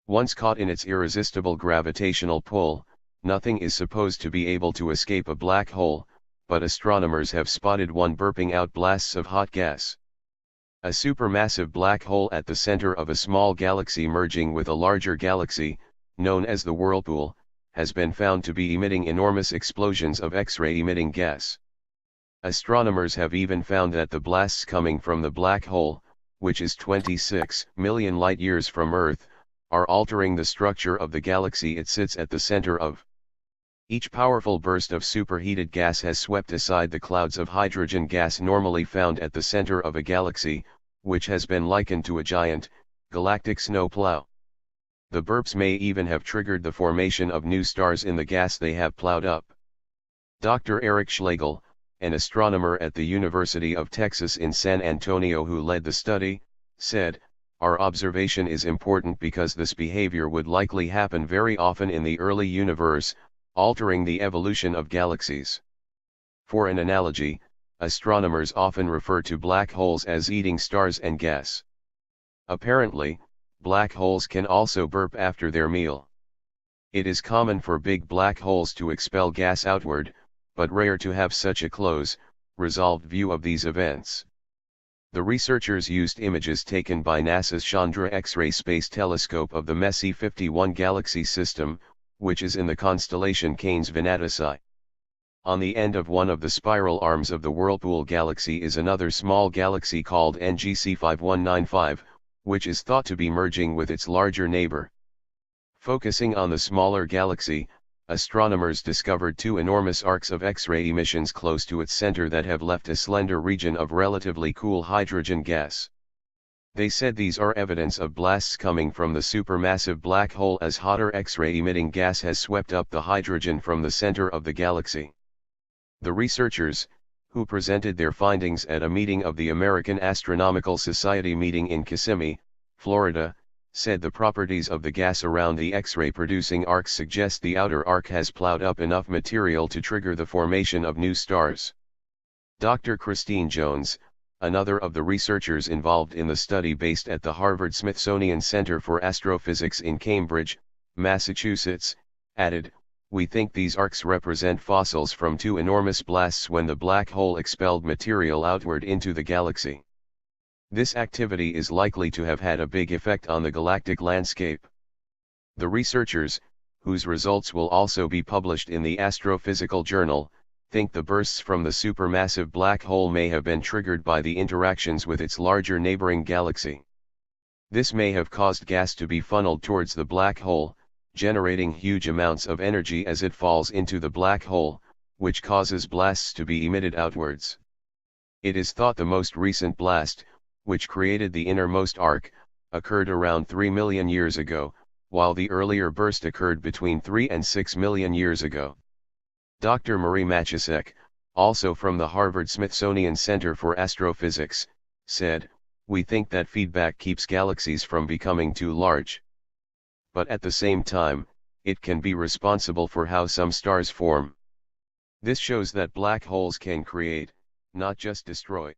Once caught in its irresistible gravitational pull, nothing is supposed to be able to escape a black hole, but astronomers have spotted one burping out blasts of hot gas. A supermassive black hole at the center of a small galaxy merging with a larger galaxy, known as the whirlpool, has been found to be emitting enormous explosions of X-ray emitting gas. Astronomers have even found that the blasts coming from the black hole, which is 26 million light-years from Earth, are altering the structure of the galaxy it sits at the center of. Each powerful burst of superheated gas has swept aside the clouds of hydrogen gas normally found at the center of a galaxy, which has been likened to a giant, galactic snowplow. The burps may even have triggered the formation of new stars in the gas they have plowed up. Dr. Eric Schlegel, an astronomer at the University of Texas in San Antonio who led the study, said, "Our observation is important because this behavior would likely happen very often in the early universe, altering the evolution of galaxies." For an analogy, astronomers often refer to black holes as eating stars and gas. Apparently, black holes can also burp after their meal. It is common for big black holes to expel gas outward, but rare to have such a close, resolved view of these events. The researchers used images taken by NASA's Chandra X-ray Space Telescope of the Messier 51 galaxy system, which is in the constellation Canes Venatici. On the end of one of the spiral arms of the Whirlpool galaxy is another small galaxy called NGC 5195, which is thought to be merging with its larger neighbor. Focusing on the smaller galaxy, astronomers discovered two enormous arcs of X-ray emissions close to its center that have left a slender region of relatively cool hydrogen gas. They said these are evidence of blasts coming from the supermassive black hole as hotter X-ray emitting gas has swept up the hydrogen from the center of the galaxy. The researchers, who presented their findings at a meeting of the American Astronomical Society meeting in Kissimmee, Florida, said the properties of the gas around the X-ray producing arc suggest the outer arc has plowed up enough material to trigger the formation of new stars. Dr. Christine Jones, another of the researchers involved in the study based at the Harvard-Smithsonian Center for Astrophysics in Cambridge, Massachusetts, added, "We think these arcs represent fossils from two enormous blasts when the black hole expelled material outward into the galaxy. This activity is likely to have had a big effect on the galactic landscape." The researchers, whose results will also be published in the Astrophysical Journal, think the bursts from the supermassive black hole may have been triggered by the interactions with its larger neighboring galaxy. This may have caused gas to be funneled towards the black hole, generating huge amounts of energy as it falls into the black hole, which causes blasts to be emitted outwards. It is thought the most recent blast, which created the innermost arc, occurred around 3 million years ago, while the earlier burst occurred between 3 and 6 million years ago. Dr. Marie Maciasek, also from the Harvard-Smithsonian Center for Astrophysics, said, "We think that feedback keeps galaxies from becoming too large. But at the same time, it can be responsible for how some stars form. This shows that black holes can create, not just destroy."